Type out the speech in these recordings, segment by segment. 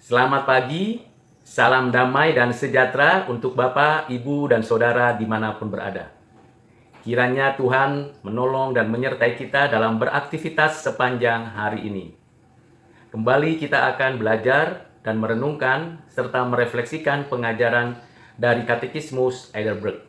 Selamat pagi, salam damai dan sejahtera untuk Bapak, Ibu, dan Saudara dimanapun berada. Kiranya Tuhan menolong dan menyertai kita dalam beraktivitas sepanjang hari ini. Kembali kita akan belajar dan merenungkan serta merefleksikan pengajaran dari Katekismus Heidelberg.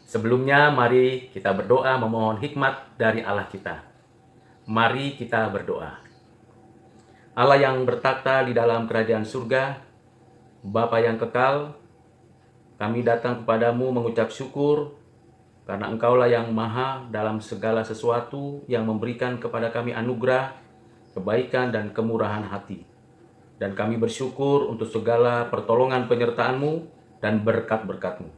Sebelumnya, mari kita berdoa memohon hikmat dari Allah kita. Mari kita berdoa. Allah yang bertakhta di dalam kerajaan surga, Bapa yang kekal, kami datang kepadamu mengucap syukur karena Engkaulah yang maha dalam segala sesuatu yang memberikan kepada kami anugerah, kebaikan, dan kemurahan hati. Dan kami bersyukur untuk segala pertolongan penyertaan-Mu dan berkat-berkat-Mu.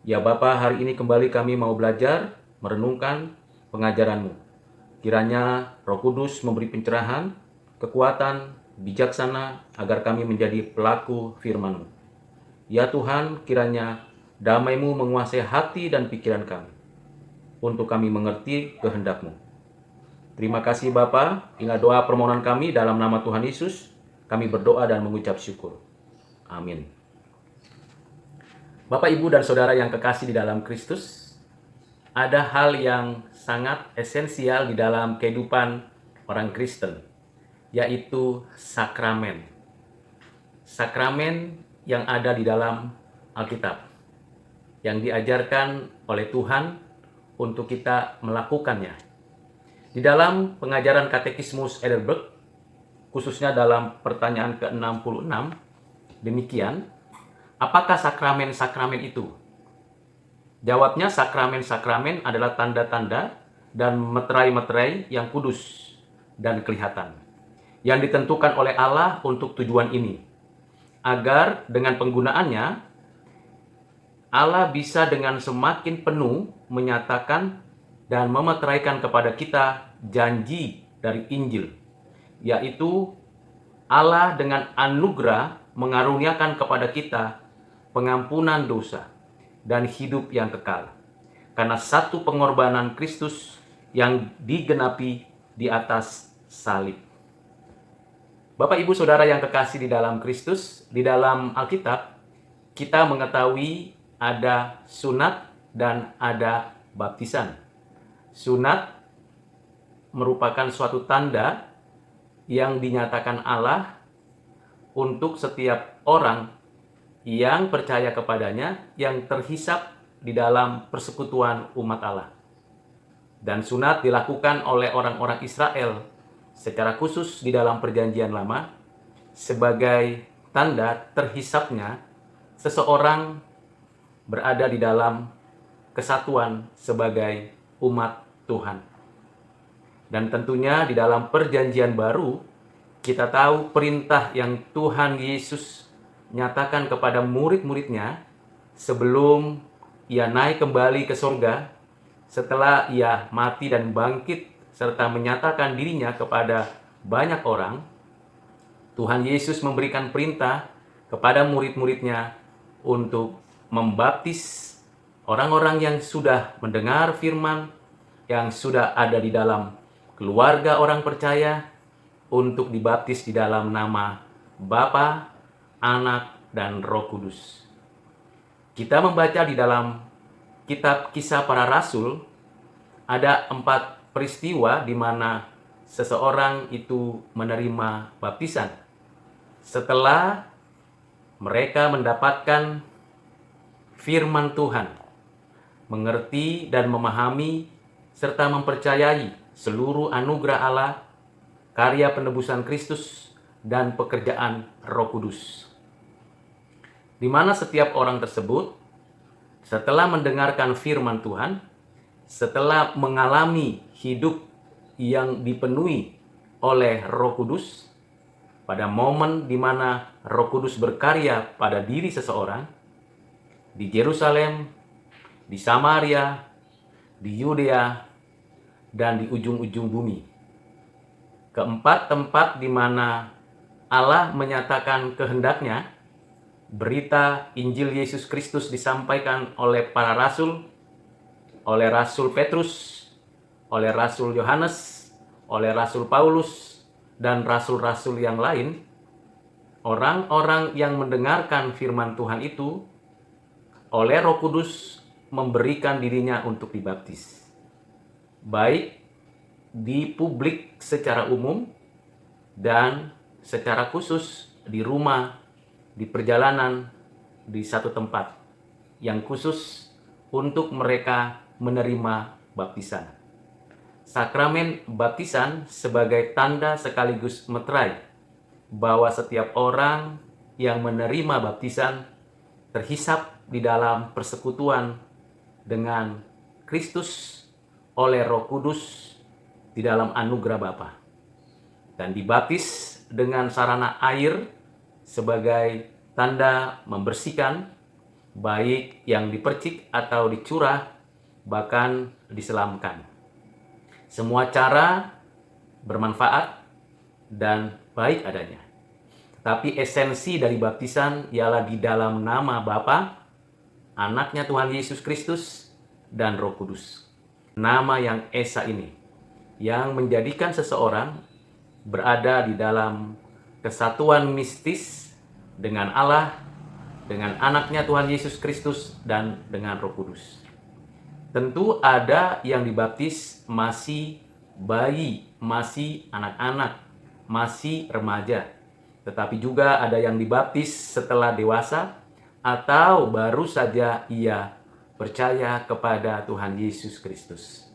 Ya Bapa, hari ini kembali kami mau belajar, merenungkan pengajaran-Mu. Kiranya Roh Kudus memberi pencerahan, kekuatan, bijaksana agar kami menjadi pelaku firman-Mu. Ya Tuhan, kiranya damai-Mu menguasai hati dan pikiran kami, untuk kami mengerti kehendak-Mu. Terima kasih Bapa, inilah doa permohonan kami dalam nama Tuhan Yesus, kami berdoa dan mengucap syukur. Amin. Bapak, Ibu, dan Saudara yang kekasih di dalam Kristus, ada hal yang sangat esensial di dalam kehidupan orang Kristen, yaitu sakramen. Sakramen yang ada di dalam Alkitab, yang diajarkan oleh Tuhan untuk kita melakukannya. Di dalam pengajaran Katekismus Heidelberg, khususnya dalam pertanyaan ke-66, demikian, apakah sakramen-sakramen itu? Jawabnya, sakramen-sakramen adalah tanda-tanda dan meterai-meterai yang kudus dan kelihatan, yang ditentukan oleh Allah untuk tujuan ini, agar dengan penggunaannya Allah bisa dengan semakin penuh menyatakan dan memeteraikan kepada kita janji dari Injil, yaitu Allah dengan anugerah mengaruniakan kepada kita pengampunan dosa dan hidup yang kekal, karena satu pengorbanan Kristus yang digenapi di atas salib. Bapak, Ibu, Saudara yang kekasih di dalam Kristus, di dalam Alkitab, kita mengetahui ada sunat dan ada baptisan. Sunat merupakan suatu tanda yang dinyatakan Allah untuk setiap orang yang percaya kepadanya, yang terhisap di dalam persekutuan umat Allah. Dan sunat dilakukan oleh orang-orang Israel secara khusus di dalam Perjanjian Lama sebagai tanda terhisapnya seseorang berada di dalam kesatuan sebagai umat Tuhan. Dan tentunya di dalam Perjanjian Baru kita tahu perintah yang Tuhan Yesus nyatakan kepada murid-muridnya sebelum ia naik kembali ke surga, setelah ia mati dan bangkit serta menyatakan dirinya kepada banyak orang. Tuhan Yesus memberikan perintah kepada murid-muridnya untuk membaptis orang-orang yang sudah mendengar firman, yang sudah ada di dalam keluarga orang percaya, untuk dibaptis di dalam nama Bapa, Anak, dan Roh Kudus. Kita membaca di dalam kitab Kisah Para Rasul, ada 4 peristiwa di mana seseorang itu menerima baptisan setelah mereka mendapatkan firman Tuhan, mengerti dan memahami serta mempercayai seluruh anugerah Allah, karya penebusan Kristus, dan pekerjaan Roh Kudus. Di mana setiap orang tersebut setelah mendengarkan firman Tuhan, setelah mengalami hidup yang dipenuhi oleh Roh Kudus, pada momen di mana Roh Kudus berkarya pada diri seseorang, di Yerusalem, di Samaria, di Yudea, dan di ujung-ujung bumi. Keempat tempat di mana Allah menyatakan kehendaknya, berita Injil Yesus Kristus disampaikan oleh para rasul, oleh Rasul Petrus, oleh Rasul Yohanes, oleh Rasul Paulus, dan rasul-rasul yang lain, orang-orang yang mendengarkan firman Tuhan itu oleh Roh Kudus memberikan dirinya untuk dibaptis, baik di publik secara umum dan secara khusus di rumah, di perjalanan, di satu tempat yang khusus untuk mereka menerima baptisan. Sakramen baptisan sebagai tanda sekaligus meterai bahwa setiap orang yang menerima baptisan terhisap di dalam persekutuan dengan Kristus oleh Roh Kudus di dalam anugerah Bapa, dan dibaptis dengan sarana air sebagai tanda membersihkan, baik yang dipercik atau dicurah, bahkan diselamkan. Semua cara bermanfaat dan baik adanya. Tapi esensi dari baptisan ialah di dalam nama Bapa, Anaknya Tuhan Yesus Kristus, dan Roh Kudus. Nama yang esa ini, yang menjadikan seseorang berada di dalam kesatuan mistis dengan Allah, dengan Anaknya Tuhan Yesus Kristus, dan dengan Roh Kudus. Tentu ada yang dibaptis masih bayi, masih anak-anak, masih remaja. Tetapi juga ada yang dibaptis setelah dewasa atau baru saja ia percaya kepada Tuhan Yesus Kristus.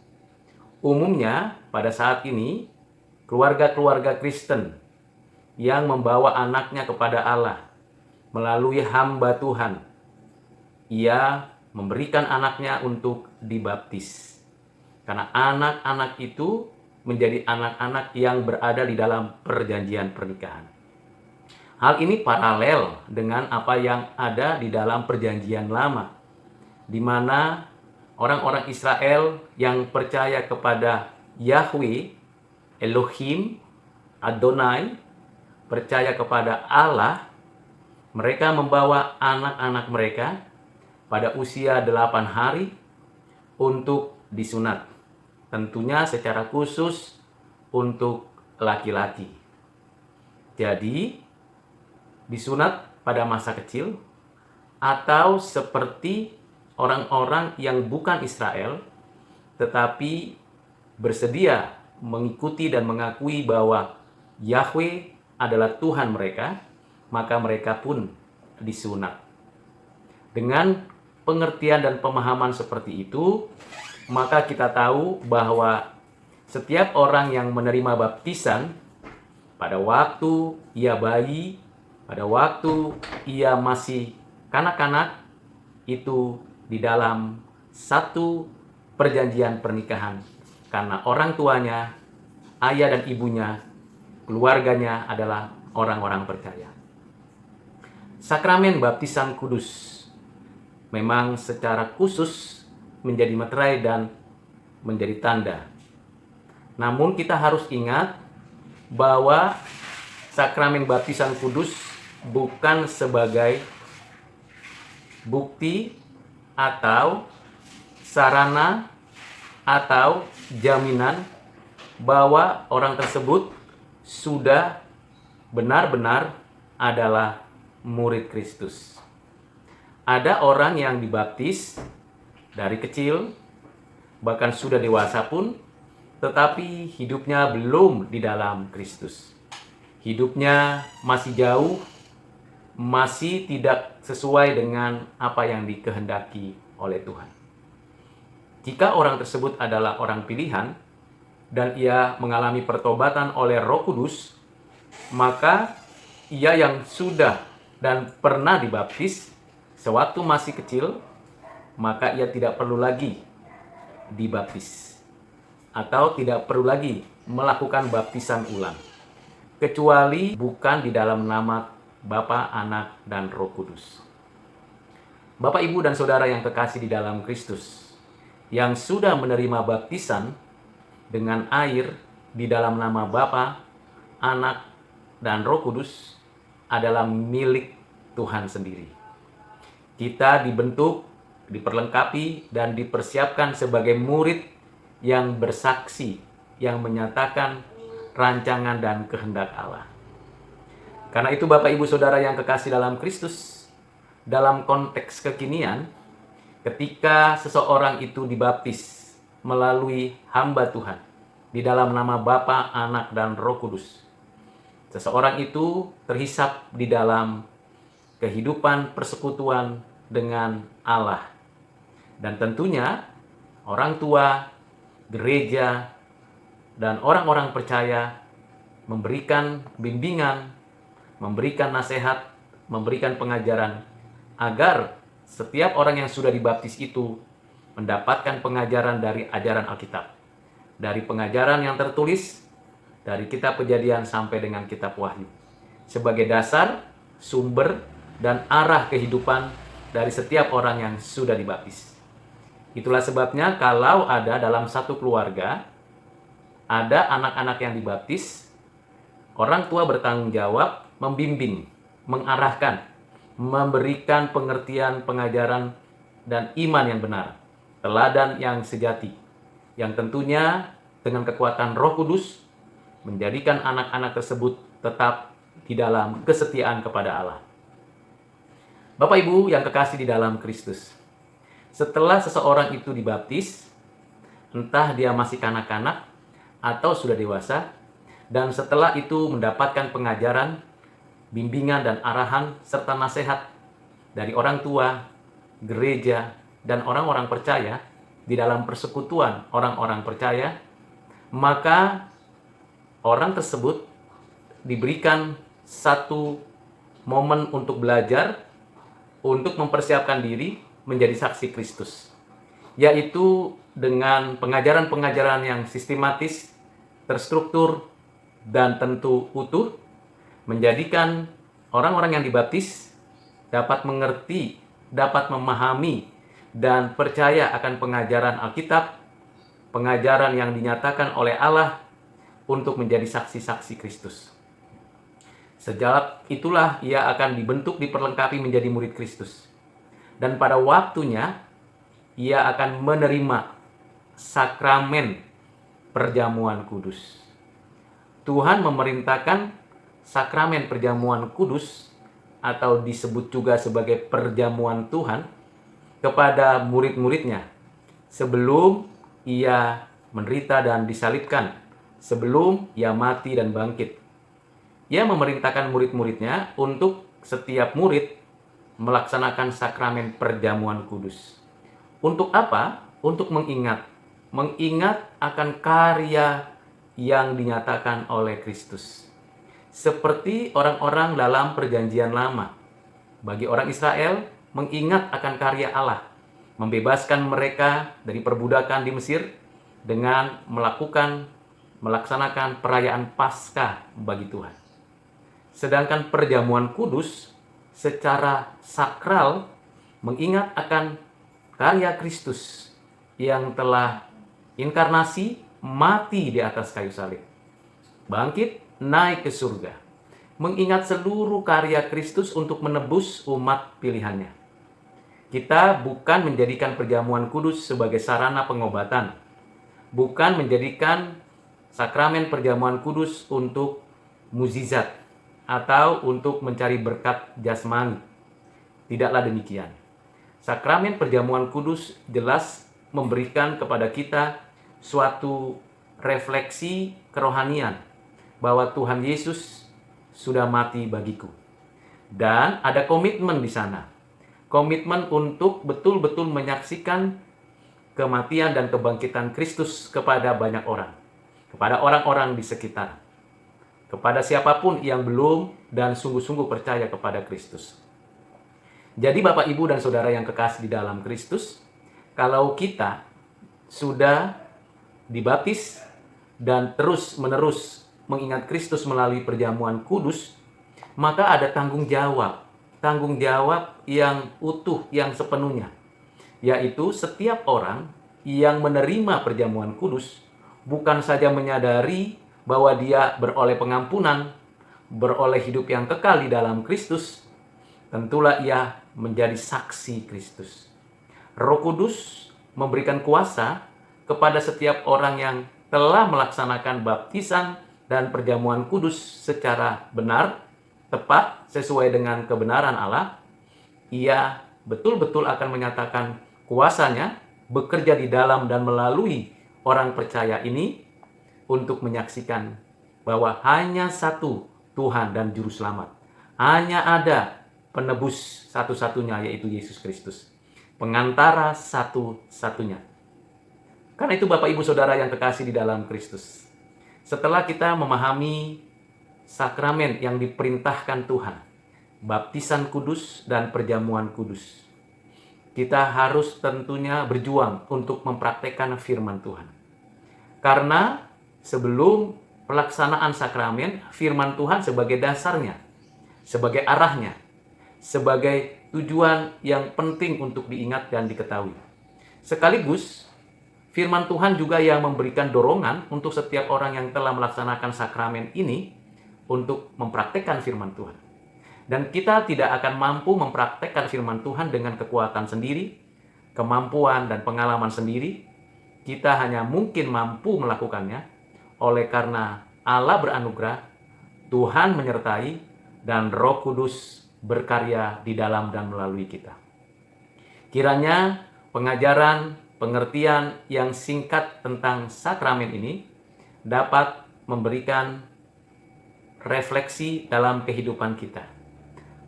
Umumnya pada saat ini, keluarga-keluarga Kristen yang membawa anaknya kepada Allah melalui hamba Tuhan, ia memberikan anaknya untuk dibaptis. Karena anak-anak itu menjadi anak-anak yang berada di dalam perjanjian pernikahan. Hal ini paralel dengan apa yang ada di dalam perjanjian lama, di mana orang-orang Israel yang percaya kepada Yahweh, Elohim, Adonai, percaya kepada Allah, mereka membawa anak-anak mereka pada usia 8 hari untuk disunat. Tentunya secara khusus untuk laki-laki. Jadi, disunat pada masa kecil, atau seperti orang-orang yang bukan Israel, tetapi bersedia mengikuti dan mengakui bahwa Yahweh adalah Tuhan mereka, maka mereka pun disunat. Dengan pengertian dan pemahaman seperti itu, maka kita tahu bahwa setiap orang yang menerima baptisan pada waktu ia bayi, pada waktu ia masih kanak-kanak, itu di dalam satu perjanjian pernikahan. Karena orang tuanya, ayah dan ibunya, keluarganya adalah orang-orang percaya. Sakramen baptisan kudus memang secara khusus menjadi meterai dan menjadi tanda. Namun kita harus ingat bahwa sakramen baptisan kudus bukan sebagai bukti atau sarana atau jaminan bahwa orang tersebut sudah benar-benar adalah murid Kristus. Ada orang yang dibaptis dari kecil, bahkan sudah dewasa pun, tetapi hidupnya belum di dalam Kristus. Hidupnya masih jauh, masih tidak sesuai dengan apa yang dikehendaki oleh Tuhan. Jika orang tersebut adalah orang pilihan dan ia mengalami pertobatan oleh Roh Kudus, maka ia yang sudah dan pernah dibaptis sewaktu masih kecil, maka ia tidak perlu lagi dibaptis atau tidak perlu lagi melakukan baptisan ulang, kecuali bukan di dalam nama Bapa, Anak, dan Roh Kudus. Bapak, Ibu, dan Saudara yang terkasih di dalam Kristus, yang sudah menerima baptisan dengan air di dalam nama Bapa, Anak, dan Roh Kudus adalah milik Tuhan sendiri. Kita dibentuk, diperlengkapi, dan dipersiapkan sebagai murid yang bersaksi, yang menyatakan rancangan dan kehendak Allah. Karena itu Bapak Ibu Saudara yang kekasih dalam Kristus, dalam konteks kekinian, ketika seseorang itu dibaptis melalui hamba Tuhan, di dalam nama Bapa, Anak, dan Roh Kudus, seseorang itu terhisap di dalam kehidupan persekutuan dengan Allah. Dan tentunya orang tua, gereja, dan orang-orang percaya memberikan bimbingan, memberikan nasihat, memberikan pengajaran agar setiap orang yang sudah dibaptis itu mendapatkan pengajaran dari ajaran Alkitab, dari pengajaran yang tertulis dari kitab Kejadian sampai dengan kitab Wahyu, sebagai dasar, sumber, dan arah kehidupan dari setiap orang yang sudah dibaptis. Itulah sebabnya kalau ada dalam satu keluarga ada anak-anak yang dibaptis, orang tua bertanggung jawab membimbing, mengarahkan, memberikan pengertian, pengajaran, dan iman yang benar, teladan yang sejati, yang tentunya dengan kekuatan Roh Kudus menjadikan anak-anak tersebut tetap di dalam kesetiaan kepada Allah. Bapak Ibu yang kekasih di dalam Kristus, setelah seseorang itu dibaptis, entah dia masih kanak-kanak atau sudah dewasa, dan setelah itu mendapatkan pengajaran, bimbingan dan arahan serta nasihat dari orang tua, gereja, dan orang-orang percaya di dalam persekutuan orang-orang percaya, maka orang tersebut diberikan satu momen untuk belajar, untuk mempersiapkan diri menjadi saksi Kristus, yaitu dengan pengajaran-pengajaran yang sistematis, terstruktur, dan tentu utuh, menjadikan orang-orang yang dibaptis dapat mengerti, dapat memahami, dan percaya akan pengajaran Alkitab, pengajaran yang dinyatakan oleh Allah untuk menjadi saksi-saksi Kristus. Sejak itulah ia akan dibentuk, diperlengkapi menjadi murid Kristus. Dan pada waktunya, ia akan menerima sakramen perjamuan kudus. Tuhan memerintahkan sakramen perjamuan kudus, atau disebut juga sebagai perjamuan Tuhan, kepada murid-muridnya sebelum ia menderita dan disalibkan, sebelum ia mati dan bangkit. Ia memerintahkan murid-muridnya untuk setiap murid melaksanakan sakramen perjamuan kudus. Untuk apa? Untuk mengingat akan karya yang dinyatakan oleh Kristus. Seperti orang-orang dalam perjanjian lama, bagi orang Israel mengingat akan karya Allah, membebaskan mereka dari perbudakan di Mesir dengan melaksanakan perayaan Paskah bagi Tuhan. Sedangkan perjamuan kudus secara sakral mengingat akan karya Kristus yang telah inkarnasi, mati di atas kayu salib, bangkit, naik ke surga, mengingat seluruh karya Kristus untuk menebus umat pilihannya. Kita bukan menjadikan perjamuan kudus sebagai sarana pengobatan, bukan menjadikan sakramen perjamuan kudus untuk mukjizat atau untuk mencari berkat jasmani. Tidaklah demikian. Sakramen perjamuan kudus jelas memberikan kepada kita suatu refleksi kerohanian bahwa Tuhan Yesus sudah mati bagiku. Dan ada komitmen di sana. Komitmen untuk betul-betul menyaksikan kematian dan kebangkitan Kristus kepada banyak orang. Kepada orang-orang di sekitar. Kepada siapapun yang belum dan sungguh-sungguh percaya kepada Kristus. Jadi Bapak, Ibu, dan Saudara yang kekasih di dalam Kristus, kalau kita sudah dibaptis dan terus-menerus mengingat Kristus melalui perjamuan kudus, maka ada tanggung jawab yang utuh, yang sepenuhnya, yaitu setiap orang yang menerima perjamuan kudus bukan saja menyadari bahwa dia beroleh pengampunan, beroleh hidup yang kekal di dalam Kristus, tentulah ia menjadi saksi Kristus. Roh Kudus memberikan kuasa kepada setiap orang yang telah melaksanakan baptisan dan perjamuan kudus secara benar, tepat sesuai dengan kebenaran Allah, Ia betul-betul akan menyatakan kuasanya bekerja di dalam dan melalui orang percaya ini untuk menyaksikan bahwa hanya satu Tuhan dan Juru Selamat. Hanya ada penebus satu-satunya, yaitu Yesus Kristus. Pengantara satu-satunya. Karena itu Bapak Ibu Saudara yang terkasih di dalam Kristus, setelah kita memahami sakramen yang diperintahkan Tuhan, baptisan kudus dan perjamuan kudus, kita harus tentunya berjuang untuk mempraktekkan firman Tuhan. Karena sebelum pelaksanaan sakramen, firman Tuhan sebagai dasarnya, sebagai arahnya, sebagai tujuan yang penting untuk diingat dan diketahui. Sekaligus, firman Tuhan juga yang memberikan dorongan untuk setiap orang yang telah melaksanakan sakramen ini untuk mempraktekkan firman Tuhan. Dan kita tidak akan mampu mempraktekkan firman Tuhan dengan kekuatan sendiri, kemampuan dan pengalaman sendiri. Kita hanya mungkin mampu melakukannya oleh karena Allah beranugerah, Tuhan menyertai, dan Roh Kudus berkarya di dalam dan melalui kita. Kiranya pengajaran, pengertian yang singkat tentang sakramen ini dapat memberikan refleksi dalam kehidupan kita.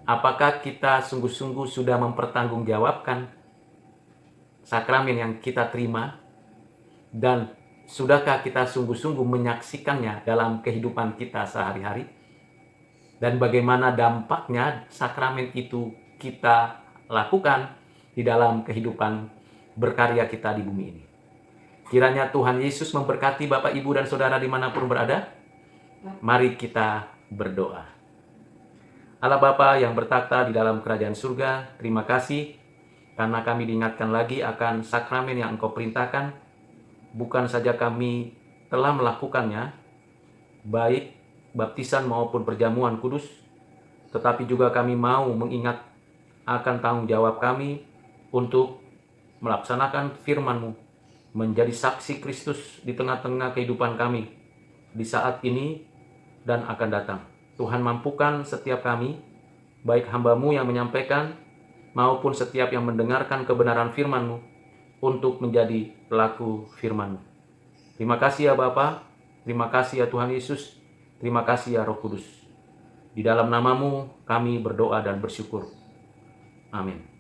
Apakah kita sungguh-sungguh sudah mempertanggungjawabkan sakramen yang kita terima, dan sudahkah kita sungguh-sungguh menyaksikannya dalam kehidupan kita sehari-hari? Dan bagaimana dampaknya sakramen itu kita lakukan di dalam kehidupan berkarya kita di bumi ini. Kiranya Tuhan Yesus memberkati Bapak, Ibu, dan Saudara dimanapun berada. Mari kita berdoa. Allah Bapa yang bertakhta di dalam kerajaan surga, terima kasih karena kami diingatkan lagi akan sakramen yang Engkau perintahkan. Bukan saja kami telah melakukannya, baik baptisan maupun perjamuan kudus, tetapi juga kami mau mengingat akan tanggung jawab kami untuk melaksanakan firman-Mu, menjadi saksi Kristus di tengah-tengah kehidupan kami di saat ini dan akan datang. Tuhan, mampukan setiap kami, baik hamba-Mu yang menyampaikan maupun setiap yang mendengarkan kebenaran firman-Mu, untuk menjadi pelaku firman-Mu. Terima kasih ya Bapa, terima kasih ya Tuhan Yesus, terima kasih ya Roh Kudus. Di dalam nama-Mu kami berdoa dan bersyukur. Amin.